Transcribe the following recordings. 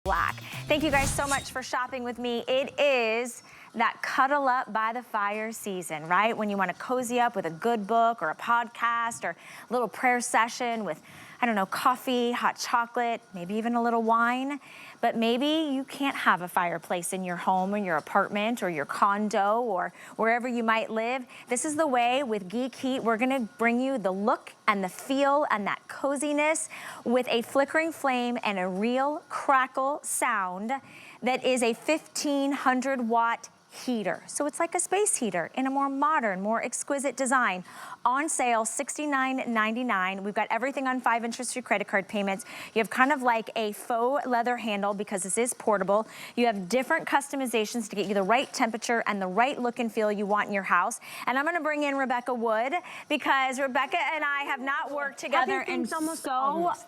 black. Thank you guys so much for shopping with me. It is that cuddle up by the fire season, right? When you want to cozy up with a good book or a podcast or a little prayer session with, I don't know, coffee, hot chocolate, maybe even a little wine. But maybe you can't have a fireplace in your home or your apartment or your condo or wherever you might live. This is the way with Geek Heat. We're gonna bring you the look and the feel and that coziness with a flickering flame and a real crackle sound that is a 1500-watt heater. So it's like a space heater in a more modern, more exquisite design. On sale, $69.99. We've got everything on 5 interest-free credit card payments. You have kind of like a faux leather handle because this is portable. You have different customizations to get you the right temperature and the right look and feel you want in your house. And I'm gonna bring in Rebecca Wood because Rebecca and I have not worked together in so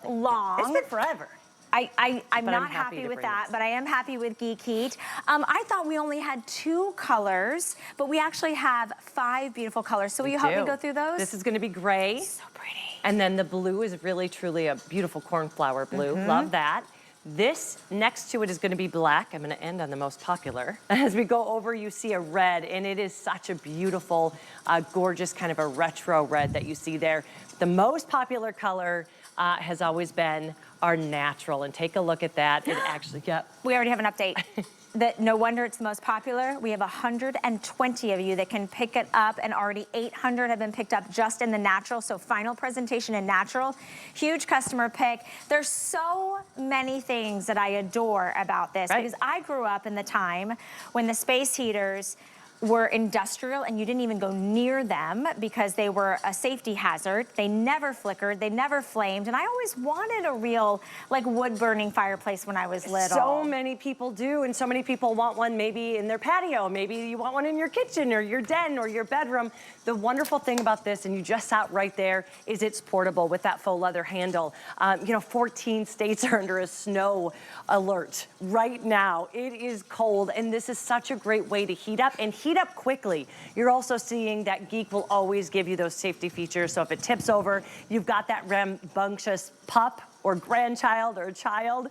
long. It's been forever. I'm not happy with that, but I am happy with Geek Heat. I thought we only had 2 colors, but we actually have 5 beautiful colors. So will you help me go through those? This is gonna be gray. So pretty. And then the blue is really, truly a beautiful cornflower blue. Love that. This next to it is gonna be black. I'm gonna end on the most popular. As we go over, you see a red, and it is such a beautiful, gorgeous kind of a retro red that you see there. The most popular color has always been our natural, and take a look at that. It actually, We already have an update. No wonder it's the most popular. We have 120 of you that can pick it up, and already 800 have been picked up just in the natural. So final presentation in natural, huge customer pick. There's so many things that I adore about this because I grew up in the time when the space heaters were industrial and you didn't even go near them because they were a safety hazard. They never flickered, they never flamed, and I always wanted a real like wood burning fireplace when I was little. So many people do, and so many people want one maybe in their patio, maybe you want one in your kitchen or your den or your bedroom. The wonderful thing about this, and you just saw it right there, is it's portable with that faux leather handle. 14 states are under a snow alert right now. It is cold, and this is such a great way to heat up and heat up quickly. You're also seeing that Geek will always give you those safety features. So if it tips over, you've got that rambunctious pup or grandchild or child.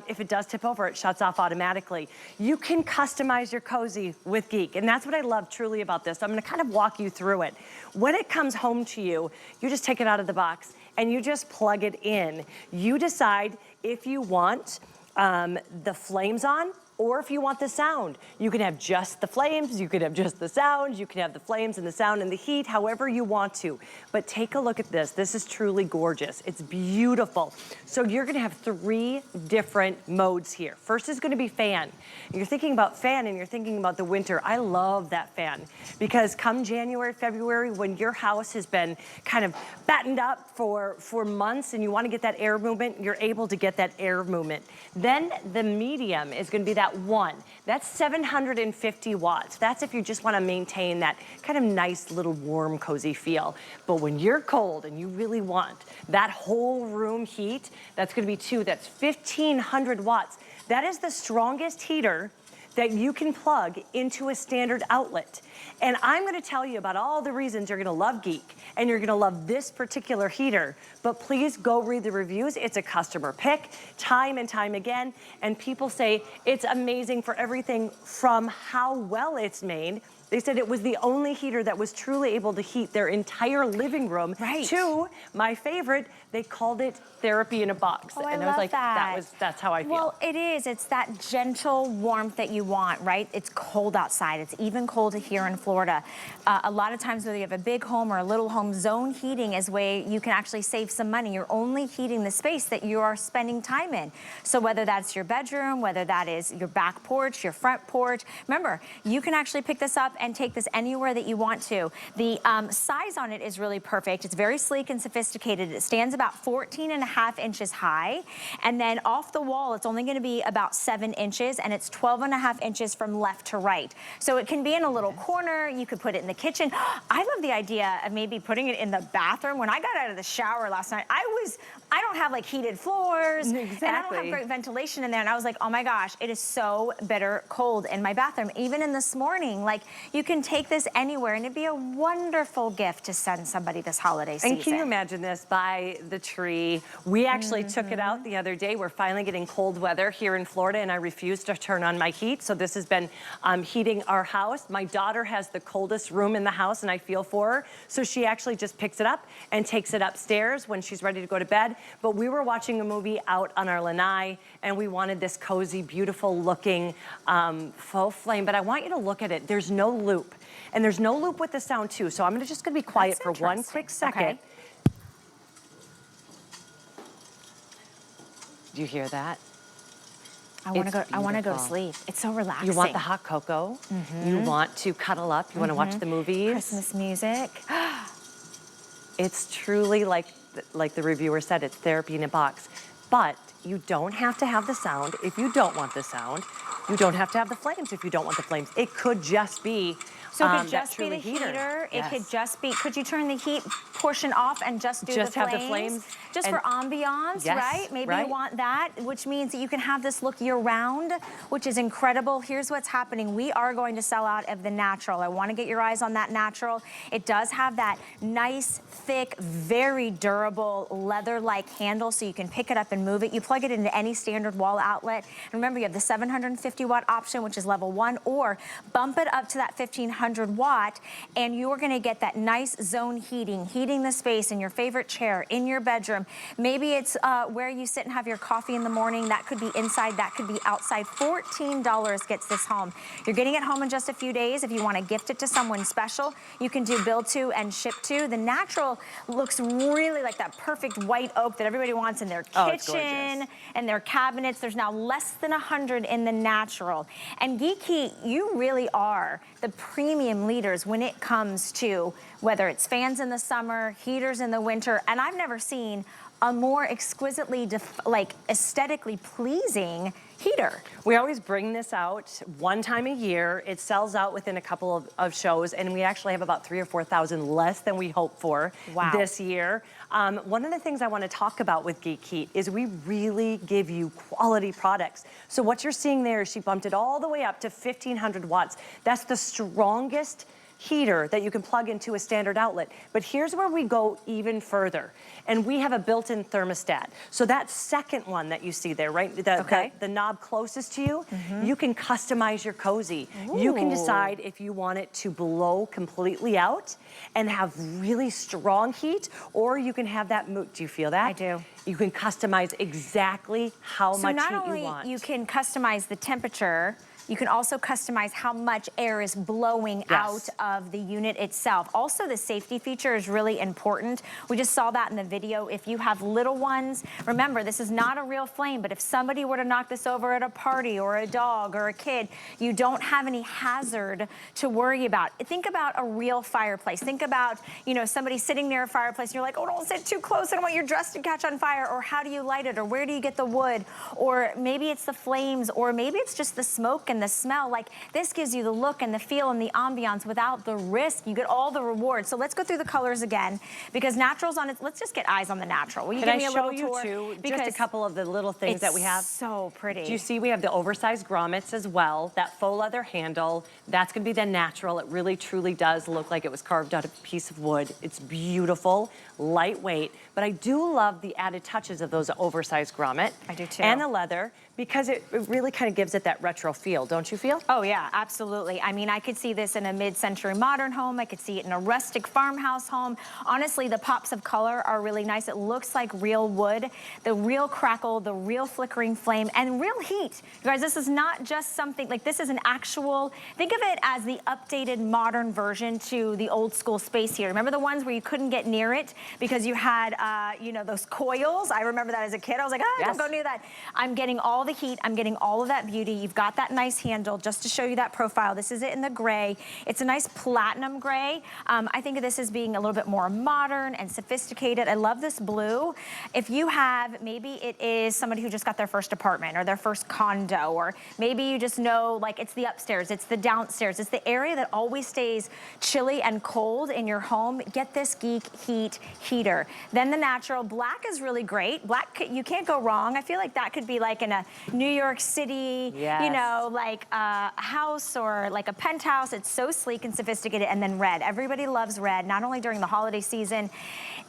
If it does tip over, it shuts off automatically. You can customize your cozy with Geek, and that's what I love truly about this. So I'm gonna kind of walk you through it. When it comes home to you, you just take it out of the box and you just plug it in. You decide if you want the flames on, or if you want the sound. You can have just the flames, you can have just the sound, you can have the flames and the sound and the heat, however you want to. But take a look at this. This is truly gorgeous. It's beautiful. So you're gonna have 3 different modes here. First is gonna be fan. You're thinking about fan and you're thinking about the winter. I love that fan because come January, February, when your house has been kind of battened up for months and you wanna get that air movement, you're able to get that air movement. Then the medium is gonna be that 1. That's 750 watts. That's if you just want to maintain that kind of nice little warm, cozy feel. But when you're cold and you really want that whole room heat, that's going to be 2. That's 1500 watts. That is the strongest heater that you can plug into a standard outlet. And I'm gonna tell you about all the reasons you're gonna love Geek and you're gonna love this particular heater, but please go read the reviews. It's a customer pick time and time again, and people say it's amazing for everything from how well it's made. They said it was the only heater that was truly able to heat their entire living room. To my favorite, they called it therapy in a box. Oh, and I was like, that. That's how I feel. Well, it is. It's that gentle warmth that you want, right? It's cold outside. It's even cold here in Florida. A lot of times whether you have a big home or a little home, zone heating is way you can actually save some money. You're only heating the space that you are spending time in. So whether that's your bedroom, whether that is your back porch, your front porch, remember, you can actually pick this up and take this anywhere that you want to. The size on it is really perfect. It's very sleek and sophisticated. It stands about 14.5 inches high. And then off the wall, it's only gonna be about 7 inches, and it's 12.5 inches from left to right. So it can be in a little corner. You could put it in the kitchen. I love the idea of maybe putting it in the bathroom. When I got out of the shower last night, I don't have like heated floors, and I don't have great ventilation in there. And I was like, oh my gosh, it is so bitter cold in my bathroom. Even in this morning, like You can take this anywhere, and it'd be a wonderful gift to send somebody this holiday season. And can you imagine this by the tree? We actually took it out the other day. We're finally getting cold weather here in Florida, and I refuse to turn on my heat. So this has been heating our house. My daughter has the coldest room in the house, and I feel for her. So she actually just picks it up and takes it upstairs when she's ready to go to bed. But we were watching a movie out on our lanai, and we wanted this cozy, beautiful looking faux flame. But I want you to look at it. There's no loop. And there's no loop with the sound too. So I'm just gonna be quiet for one quick second. Okay. Do you hear that? I want to go to sleep. It's so relaxing. You want the hot cocoa. You want to cuddle up. You want to watch the movies. Christmas music. It's truly like the reviewer said, it's therapy in a box. But you don't have to have the sound if you don't want the sound. You don't have to have the flames if you don't want the flames. It could just be So it could just be the heater. It could just be, could you turn the heat portion off and just do the flames? Have the flames. Just for ambiance, right? Maybe you want that, which means that you can have this look year round, which is incredible. Here's what's happening. We are going to sell out of the natural. I want to get your eyes on that natural. It does have that nice, thick, very durable leather-like handle, so you can pick it up and move it. You plug it into any standard wall outlet. And remember, you have the 750 watt option, which is level 1, or bump it up to that 1500 watt, and you're going to get that nice zone heating the space in your favorite chair, in your bedroom. Maybe it's where you sit and have your coffee in the morning. That could be inside, that could be outside. $14 gets this home. You're getting it home in just a few days. If you want to gift it to someone special, you can do build to and ship to. The natural looks really like that perfect white oak that everybody wants in their kitchen and their cabinets. There's now less than 100 in the natural. And Geek Heat, you really are the premium leaders when it comes to whether it's fans in the summer, heaters in the winter, and I've never seen a more exquisitely, aesthetically pleasing heater. We always bring this out one time a year. It sells out within a couple of shows, and we actually have about 3,000 or 4,000 less than we hoped for this year. One of the things I want to talk about with Geek Heat is we really give you quality products. So what you're seeing there is she bumped it all the way up to 1,500 watts. That's the strongest heater that you can plug into a standard outlet. But here's where we go even further. And we have a built-in thermostat. So that second one that you see there, right? The knob closest to you, you can customize your cozy. You can decide if you want it to blow completely out and have really strong heat, or you can have that mood. Do you feel that? I do. You can customize exactly how much heat you want. So not only you can customize the temperature, you can also customize how much air is blowing out of the unit itself. Also, the safety feature is really important. We just saw that in the video. If you have little ones, remember, this is not a real flame, but if somebody were to knock this over at a party or a dog or a kid, you don't have any hazard to worry about. Think about a real fireplace. Think about, you know, somebody sitting near a fireplace and you're like, oh, don't sit too close. I don't want your dress to catch on fire. Or how do you light it? Or where do you get the wood? Or maybe it's the flames, or maybe it's just the smoke and the smell. Like, this gives you the look and the feel and the ambiance without the risk. You get all the rewards. So let's go through the colors again, because natural's on it. Let's just get eyes on the natural. Will you give me a little tour? Can I show you too, just a couple of the little things that we have? It's so pretty. Do you see we have the oversized grommets as well, that faux leather handle. That's gonna be the natural. It really truly does look like it was carved out of a piece of wood. It's beautiful, lightweight, but I do love the added touches of those oversized grommet. I do too. And the leather, because it really kind of gives it that retro feel, don't you feel? Oh yeah, absolutely. I mean, I could see this in a mid-century modern home. I could see it in a rustic farmhouse home. Honestly, the pops of color are really nice. It looks like real wood, the real crackle, the real flickering flame, and real heat. You guys, this is not just something, like, this is an actual, think of it as the updated modern version to the old school space heater. Remember the ones where you couldn't get near it because you had, you know, those coils? I remember that as a kid. I was like, don't go near that. I'm getting all the heat. I'm getting all of that beauty. You've got that nice handle. Just to show you that profile, this is it in the gray. It's a nice platinum gray. I think of this as being a little bit more modern and sophisticated. I love this blue. If you have, maybe it is somebody who just got their first apartment or their first condo, or maybe you just know, like, it's the upstairs, it's the downstairs, it's the area that always stays chilly and cold in your home. Get this Geek Heat heater. Then the natural black is really great. Black, you can't go wrong. I feel like that could be like in a New York City, Yes. you know, like a house or like a penthouse. It's so sleek and sophisticated. And then red. Everybody loves red, not only during the holiday season.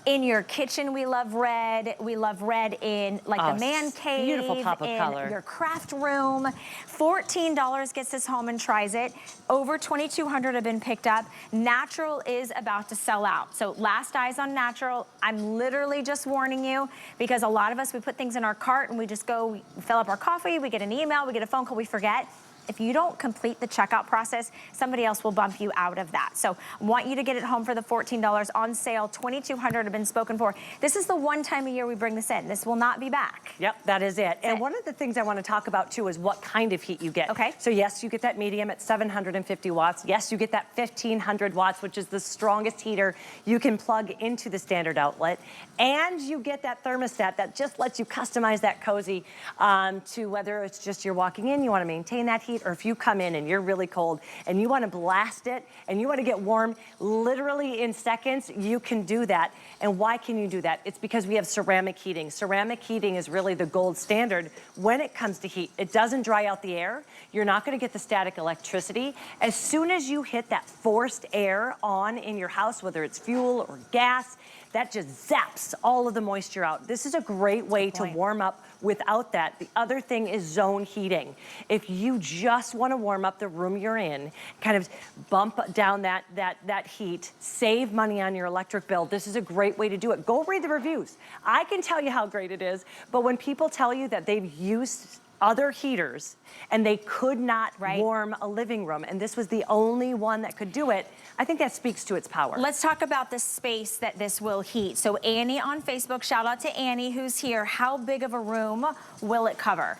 In your kitchen, we love red. We love red in like the man cave. Beautiful pop of in color. your craft room. $14 gets this home and tries it. Over 2,200 have been picked up. Natural is about to sell out. So last eyes on natural. I'm literally just warning you because a lot of us, we put things in our cart and we just go, we fill up our coffee, we get an email, we get a phone call, we forget. If you don't complete the checkout process, somebody else will bump you out of that. So I want you to get it home for the $14 on sale. 2,200 have been spoken for. This is the one time a year we bring this in. This will not be back. Yep, that is it. And one of the things I want to talk about too is what kind of heat you get. Okay. So yes, you get that medium at 750 watts. Yes, you get that 1500 watts, which is the strongest heater you can plug into the standard outlet. And you get that thermostat that just lets you customize that cozy to whether it's just you're walking in, you want to maintain that heat, or if you come in and you're really cold and you want to blast it and you want to get warm literally in seconds, you can do that. And why can you do that? It's because we have ceramic heating. Ceramic heating is really the gold standard when it comes to heat. It doesn't dry out the air. You're not going to get the static electricity. As soon as you hit that forced air on in your house, whether it's fuel or gas, that just zaps all of the moisture out. This is a great way to warm up without that. The other thing is zone heating. If you just want to warm up the room you're in, kind of bump down that heat, save money on your electric bill, this is a great way to do it. Go read the reviews. I can tell you how great it is, but when people tell you that they've used other heaters and they could not warm a living room, and this was the only one that could do it, I think that speaks to its power. Let's talk about the space that this will heat. So Annie on Facebook, shout out to Annie who's here. How big of a room will it cover?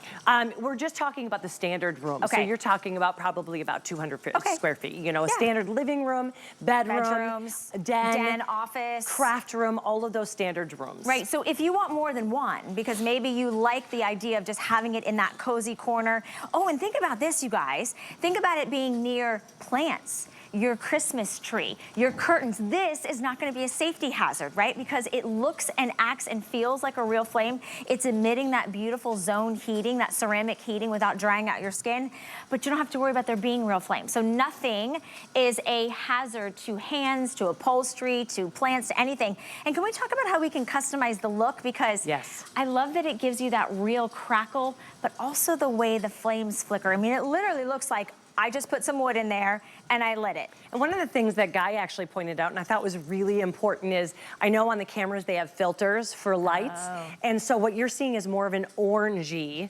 We're just talking about the standard room. Okay. So you're talking about probably about 200 square feet. You know, a Yeah. standard living room, Bedrooms, den, office, craft room, all of those standard rooms. Right, so if you want more than one, because maybe you like the idea of just having it in that cozy corner. Oh, and think about this, you guys. Think about it being near plants, your Christmas tree, your curtains. This is not gonna be a safety hazard, right? Because it looks and acts and feels like a real flame. It's emitting that beautiful zone heating, that ceramic heating without drying out your skin, but you don't have to worry about there being real flames. So nothing is a hazard to hands, to upholstery, to plants, to anything. And can we talk about how we can customize the look? Because I love that it gives you that real crackle, but also the way the flames flicker. I mean, it literally looks like I just put some wood in there and I lit it. And one of the things that Guy actually pointed out and I thought was really important is, I know on the cameras they have filters for lights. And so what you're seeing is more of an orangey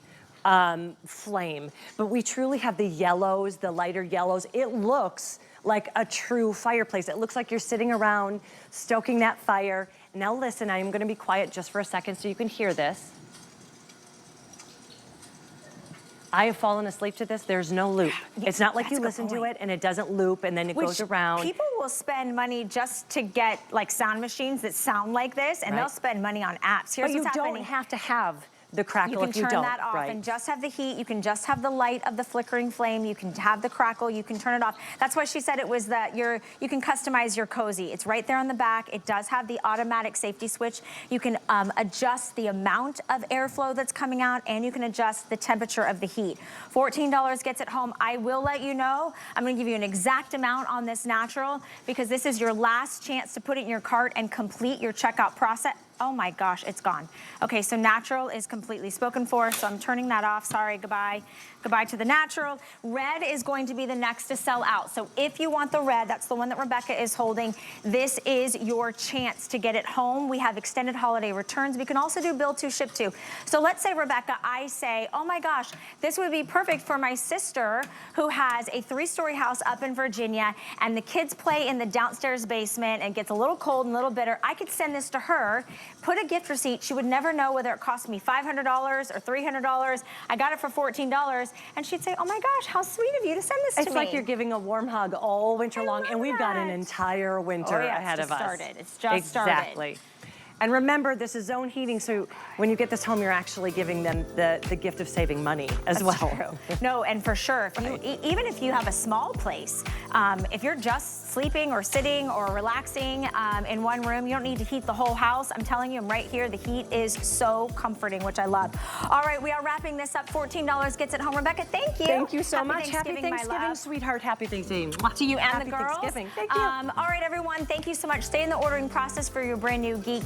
flame. But we truly have the yellows, the lighter yellows. It looks like a true fireplace. It looks like you're sitting around stoking that fire. Now listen, I am gonna be quiet just for a second so you can hear this. I have fallen asleep to this. There's no loop. It's not like you listen to it and it doesn't loop and then it goes around. People will spend money just to get like sound machines that sound like this, and they'll spend money on apps. Here's what's happening. But you don't have to have the crackle if you don't. You can turn that off and just have the heat. You can just have the light of the flickering flame. You can have the crackle. You can turn it off. That's why she said it was that you can customize your cozy. It's right there on the back. It does have the automatic safety switch. You can adjust the amount of airflow that's coming out, and you can adjust the temperature of the heat. $14 gets it home. I will let you know. I'm going to give you an exact amount on this natural because this is your last chance to put it in your cart and complete your checkout process. Oh my gosh, it's gone. Okay, so natural is completely spoken for, so I'm turning that off. Sorry, goodbye. Goodbye to the natural. Red is going to be the next to sell out. So if you want the red, that's the one that Rebecca is holding. This is your chance to get it home. We have extended holiday returns. We can also do bill to, ship to. So let's say, Rebecca, I say, oh my gosh, this would be perfect for my sister who has a 3-story house up in Virginia, and the kids play in the downstairs basement and it gets a little cold and a little bitter. I could send this to her, put a gift receipt. She would never know whether it cost me $500 or $300. I got it for $14. And she'd say, oh my gosh, how sweet of you to send this to me. It's like you're giving a warm hug all winter long, and we've got an entire winter ahead of us. It's just started. Exactly. And remember, this is zone heating, so when you get this home, you're actually giving them the gift of saving money as That's well. True. No, and for sure, if you, even if you have a small place, if you're just sleeping or sitting or relaxing in one room, you don't need to heat the whole house. I'm telling you, I'm right here. The heat is so comforting, which I love. All right, we are wrapping this up. $14 gets it home. Rebecca, thank you. Thank you so Happy much. Happy Thanksgiving, sweetheart. Happy Thanksgiving. To you and Happy the girls. Thanksgiving. Thank you. All right, everyone, thank you so much. Stay in the ordering process for your brand new Geek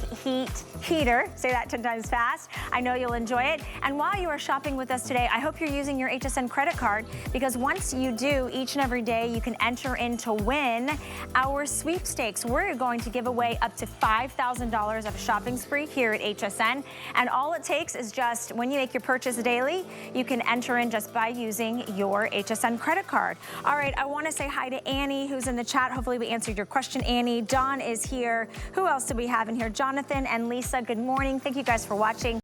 heater. Say that 10 times fast. I know you'll enjoy it. And while you are shopping with us today, I hope you're using your HSN credit card, because once you do, each and every day, you can enter in to win our sweepstakes. We're going to give away up to $5,000 of a shopping spree here at HSN. And all it takes is just, when you make your purchase daily, you can enter in just by using your HSN credit card. All right, I want to say hi to Annie, who's in the chat. Hopefully we answered your question, Annie. Dawn is here. Who else do we have in here? Jonathan and Lisa, good morning. Thank you guys for watching.